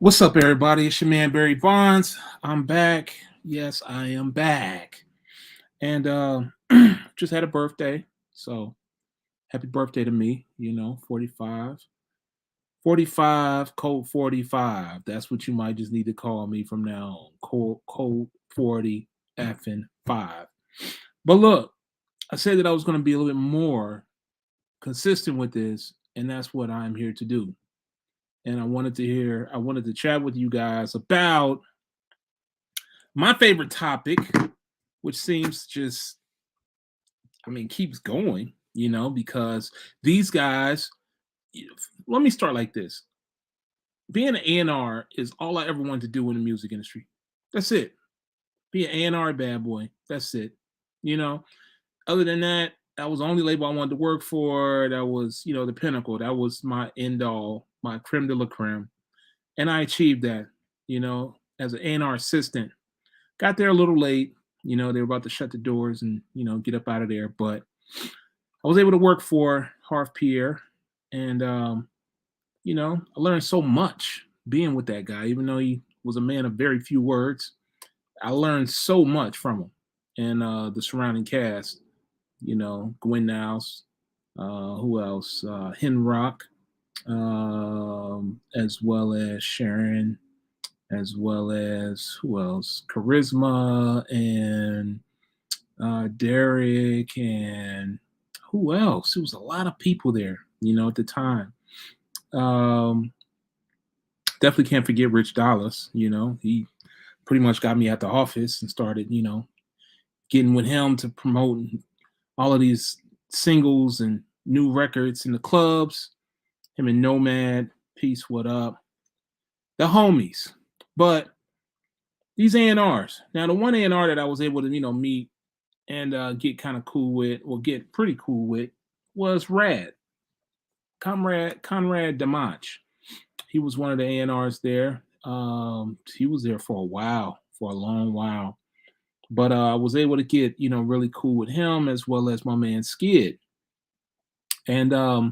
What's up, everybody? It's your man Barry Bonds. I'm back. Yes, I am back. And just had a birthday. So happy birthday to me. 45. 45, code 45. That's what you might just need to call me from now on. Code 40 effing 5. But look, I said that I was going to be a little bit more consistent with this, and that's what I'm here to do. And I wanted to chat with you guys about my favorite topic, which seems just, keeps going, because these guys, let me start like this. Being an A&R is all I ever wanted to do in the music industry. That's it. Be an A&R bad boy. That's it. You know, other than that, that was the only label I wanted to work for. That was, the pinnacle. That was my end all, my creme de la creme. And I achieved that, as an A&R assistant. Got there a little late. They were about to shut the doors and, get up out of there. But I was able to work for Harv Pierre. And, I learned so much being with that guy, even though he was a man of very few words. I learned so much from him and the surrounding cast, Gwen Niles, who else? Henrock, as well as Sharon, as well as who else? Charisma and Derek and who else? It was a lot of people there, at the time. Um, Definitely can't forget Rich Dallas. He pretty much got me at the office and started, getting with him to promote all of these singles and new records in the clubs. Him and Nomad, Peace, what up? The homies. But these A&Rs. Now, the one A&R that I was able to, meet and get kind of cool with, or get pretty cool with, was Rad. Conrad Damach. He was one of the A&Rs there. He was there for a while, for a long while. But I was able to get, really cool with him as well as my man Skid. And, I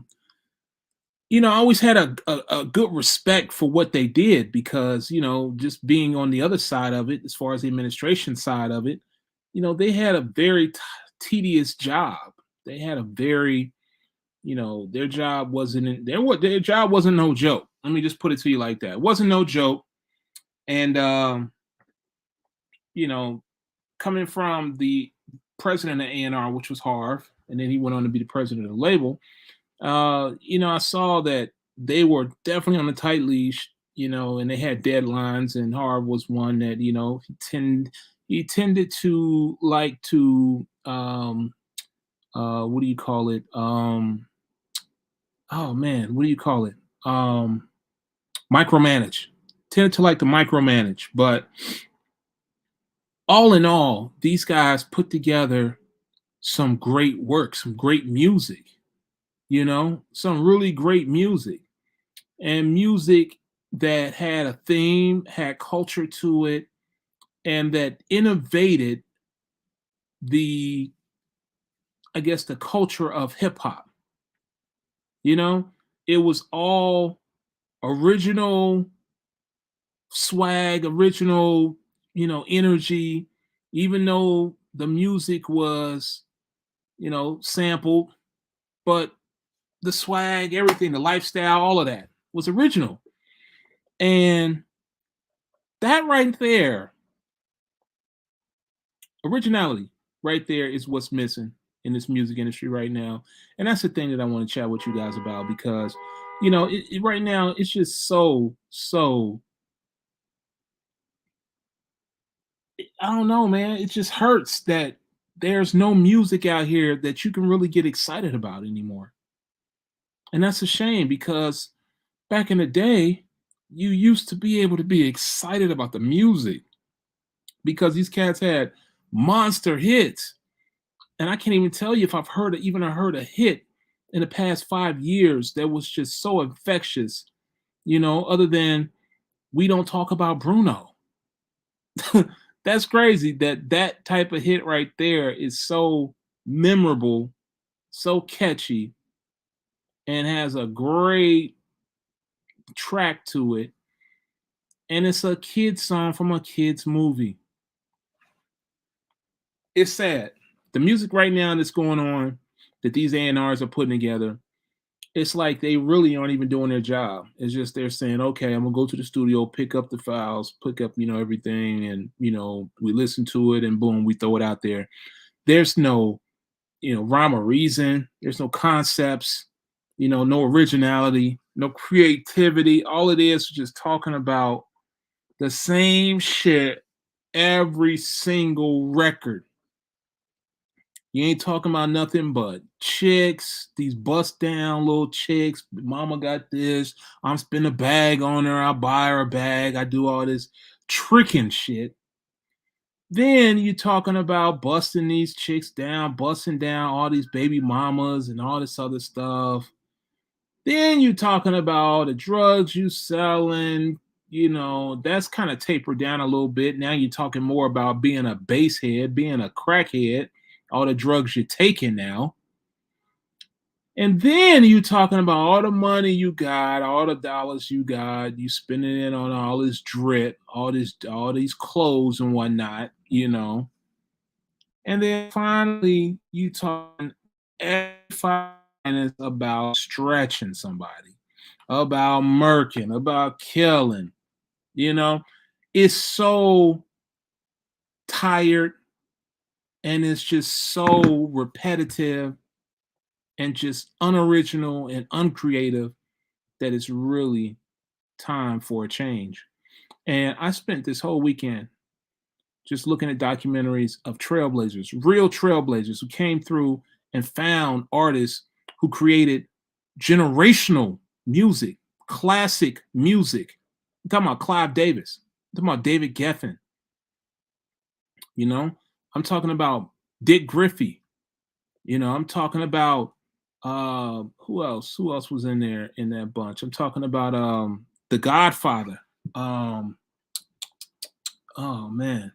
always had a good respect for what they did because, just being on the other side of it, as far as the administration side of it, they had a very tedious job. They had a very, their job wasn't their job wasn't no joke. Let me just put it to you like that. It wasn't no joke. And you know, coming from the president of A&R, which was Harv, and then he went on to be the president of the label. I saw that they were definitely on a tight leash, and they had deadlines, and Harv was one that, he tended to like to what do you call it? Oh man, what do you call it? Micromanage. Tended to like to micromanage, but all in all, these guys put together some great work, some great music, some really great music, and music that had a theme, had culture to it, and that innovated the, I guess, the culture of hip hop. It was all original swag, original, energy, even though the music was, sampled, but the swag, everything, the lifestyle, all of that was original. And that right there, originality right there is what's missing in this music industry right now. And that's the thing that I want to chat with you guys about because, right now it's just so, I don't know, man. It just hurts that there's no music out here that you can really get excited about anymore. And that's a shame because back in the day, you used to be able to be excited about the music because these cats had monster hits. And I can't even tell you if I've heard a hit in the past 5 years that was just so infectious, other than We Don't Talk About Bruno. That's crazy that type of hit right there is so memorable, so catchy, and has a great track to it. and it's a kid song from a kid's movie. It's sad. The music right now that's going on that these A&Rs are putting together, it's like they really aren't even doing their job. It's just they're saying, okay, I'm gonna go to the studio, pick up the files, pick up, everything, and we listen to it and boom, we throw it out there. There's no, rhyme or reason, there's no concepts, no originality, no creativity. All it is just talking about the same shit every single record. You ain't talking about nothing but chicks, these bust down little chicks. Mama got this. I'm spending a bag on her. I buy her a bag. I do all this tricking shit. Then you talking about busting these chicks down, busting down all these baby mamas and all this other stuff. Then you talking about the drugs you selling. That's kind of tapered down a little bit. Now you're talking more about being a basehead, being a crackhead, all the drugs you're taking now. And then you talking about all the money you got, all the dollars you got, you spending it on all this drip, all these clothes and whatnot. And then finally you talking finance about stretching somebody, about murking, about killing. You know, it's so tired and it's just so repetitive and just unoriginal and uncreative that it's really time for a change. And I spent this whole weekend just looking at documentaries of trailblazers, real trailblazers who came through and found artists who created generational music, classic music. I'm talking about Clive Davis. I'm talking about David Geffen. I'm talking about Dick Griffey. I'm talking about who else? Who else was in there in that bunch? I'm talking about The Godfather. Oh man.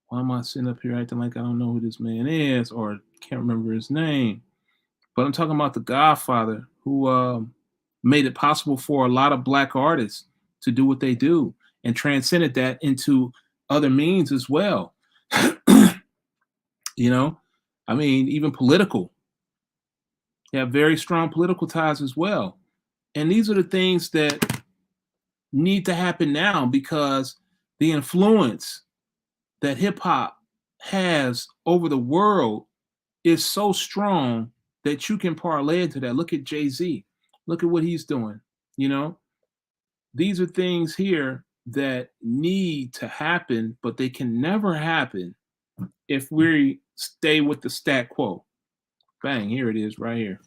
Why am I sitting up here acting like I don't know who this man is or can't remember his name? But I'm talking about The Godfather, who made it possible for a lot of Black artists to do what they do and transcended that into other means as well. I mean, even political. They have very strong political ties as well. And these are the things that need to happen now because the influence that hip hop has over the world is so strong that you can parlay into that. Look at Jay-Z. Look at what he's doing. These are things here that need to happen, but they can never happen if we stay with the stat quo. Bang, here it is right here.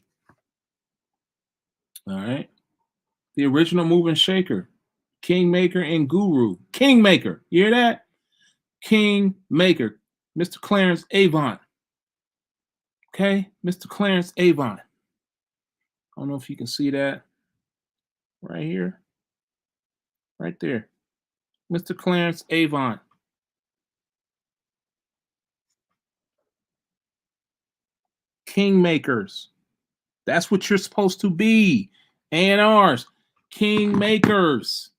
All right. The original mover and shaker, Kingmaker and Guru. Kingmaker, you hear that? Kingmaker, Mr. Clarence Avant. Okay, Mr. Clarence Avant. I don't know if you can see that right here. Right there. Mr. Clarence Avant. Kingmakers. That's what you're supposed to be. A&Rs, kingmakers.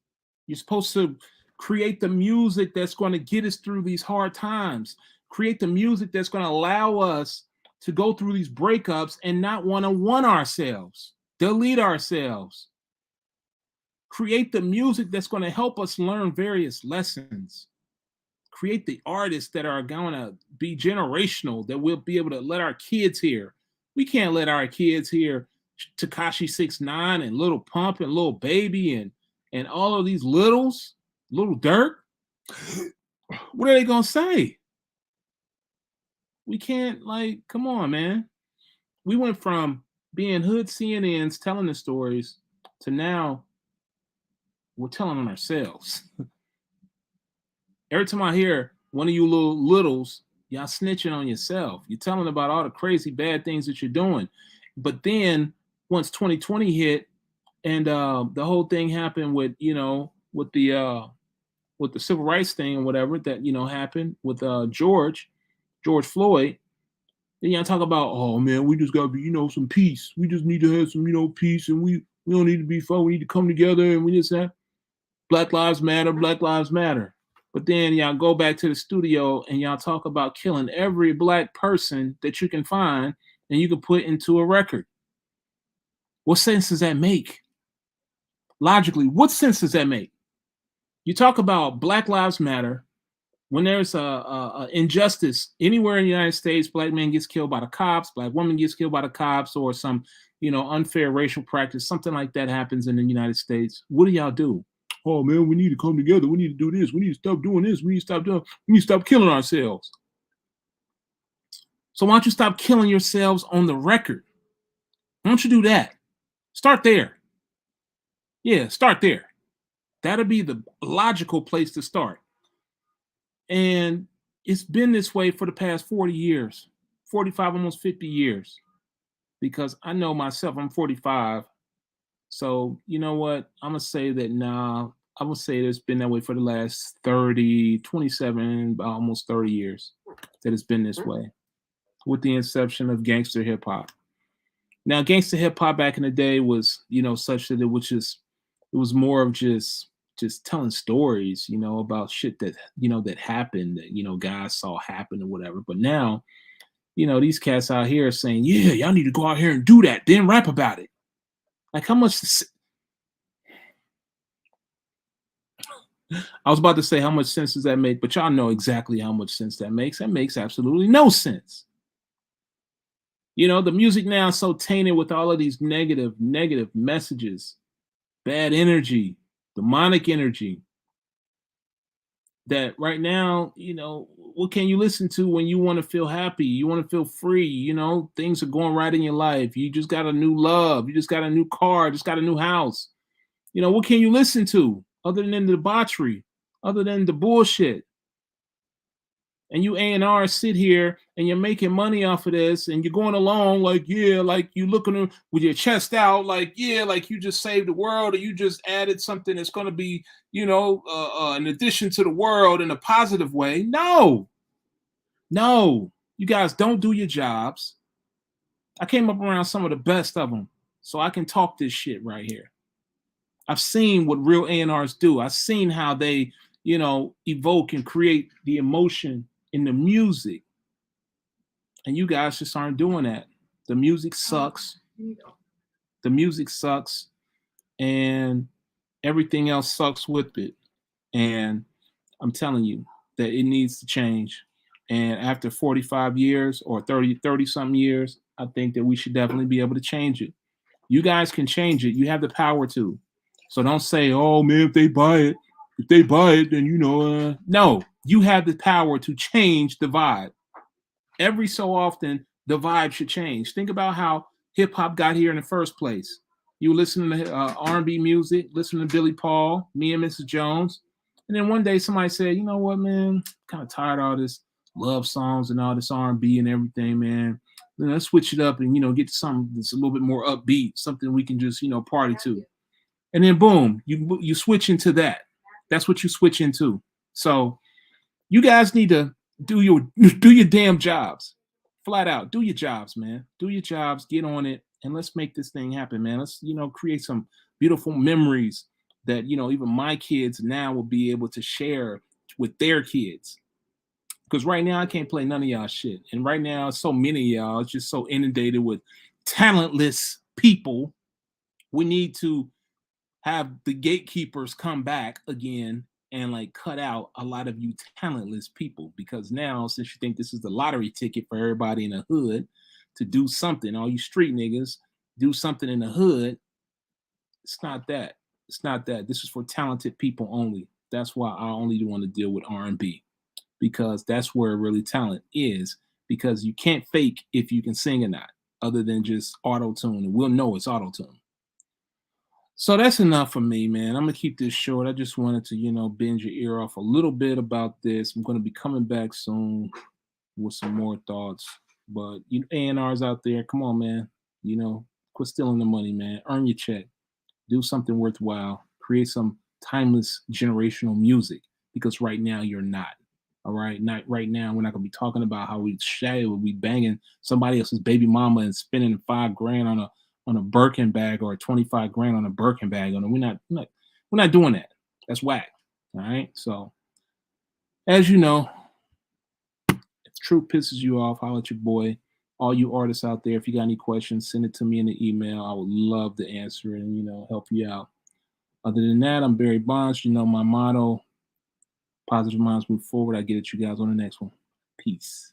You're supposed to create the music that's going to get us through these hard times. Create the music that's going to allow us to go through these breakups and not want to one ourselves, delete ourselves. Create the music that's going to help us learn various lessons. Create the artists that are going to be generational, that we'll be able to let our kids hear. We can't let our kids hear Tekashi 6ix9ine and Little Pump and Little Baby and all of these Little Durk. What are they gonna say? We can't, come on, man. We went from being hood CNNs telling the stories to now we're telling them ourselves. Every time I hear one of you littles, y'all snitching on yourself. You're telling about all the crazy bad things that you're doing. But then once 2020 hit and the whole thing happened with the civil rights thing and whatever that happened with George Floyd, then y'all talk about, oh man, we just gotta be some peace. We just need to have some peace, and we don't need to be fun. We need to come together and we just that. Black Lives Matter, Black Lives Matter. But then y'all go back to the studio and y'all talk about killing every black person that you can find and you can put into a record. What sense does that make? Logically, what sense does that make? You talk about Black Lives Matter when there's a injustice anywhere in the United States. Black man gets killed by the cops, black woman gets killed by the cops, or some unfair racial practice, something like that happens in the United States. What do y'all do? Oh man, we need to come together. We need to do this. We need to stop doing this. We need to stop killing ourselves. So why don't you stop killing yourselves on the record? Why don't you do that? Start there. Yeah, start there. That'll be the logical place to start. And it's been this way for the past 40 years, 45, almost 50 years. Because I know myself, I'm 45. So you know what? I'm going to say that now, I'm going to say it's been that way for the last 30, 27, almost 30 years that it's been this way with the inception of gangster hip hop. Now, gangster hip hop back in the day was, such that it was more of just telling stories, about shit that, that happened, that, guys saw happen or whatever. But now, these cats out here are saying, yeah, y'all need to go out here and do that, then rap about it. Like how much, I was about to say how much sense does that make, but y'all know exactly how much sense that makes. That makes absolutely no sense. The music now is so tainted with all of these negative messages, bad energy, demonic energy, that right now, what can you listen to when you want to feel happy? You want to feel free, things are going right in your life. You just got a new love. You just got a new car, just got a new house. What can you listen to other than the debauchery, other than the bullshit? And you A&R sit here and you're making money off of this and you're going along like, yeah, like you looking with your chest out, like, yeah, like you just saved the world, or you just added something that's going to be, an addition to the world in a positive way. No, you guys don't do your jobs. I came up around some of the best of them, so I can talk this shit right here. I've seen what real A&Rs do. I've seen how they, evoke and create the emotion in the music. And you guys just aren't doing that. The music sucks. The music sucks. And everything else sucks with it. And I'm telling you that it needs to change. And after 45 years or 30 something years, I think that we should definitely be able to change it. You guys can change it. You have the power to. So don't say, oh man, if they buy it, then no, you have the power to change the vibe. Every so often, the vibe should change. Think about how hip hop got here in the first place. You listen to R&B music, listen to Billy Paul, Me and Mrs. Jones, and then one day somebody said, you know what, man, kind of tired of all this love songs and all this R&B and everything, man. Let's switch it up and get to something that's a little bit more upbeat, something we can just party to. And then boom, you switch into that. That's what you switch into. So you guys need to do your damn jobs. Flat out, do your jobs, man. Do your jobs, get on it, and let's make this thing happen, man. Let's create some beautiful memories that even my kids now will be able to share with their kids. Because right now I can't play none of y'all shit, and right now so many of y'all is just so inundated with talentless people. We need to have the gatekeepers come back again and like cut out a lot of you talentless people, because now, since you think this is the lottery ticket for everybody in the hood to do something, all you street niggas do something in the hood, it's not that. It's not that. This is for talented people only. That's why I only want to deal with R&B, because that's where really talent is, because you can't fake if you can sing or not, other than just auto-tune, and we'll know it's auto-tune. So that's enough for me, man. I'm gonna keep this short. I just wanted to, bend your ear off a little bit about this. I'm gonna be coming back soon with some more thoughts. But you A&Rs out there, come on, man. Quit stealing the money, man. Earn your check. Do something worthwhile. Create some timeless generational music, because right now you're not. All right. Not right now. We're not gonna be talking about how we banging somebody else's baby mama and spending $5,000 on a Birkin bag, or 25 grand on a Birkin bag. We're not doing that. That's whack. All right. So as you know, if truth pisses you off, holler at your boy. All you artists out there, if you got any questions, send it to me in the email. I would love to answer it and help you out. Other than that, I'm BBondz. You know my motto: positive minds move forward. I get at you guys on the next one. Peace.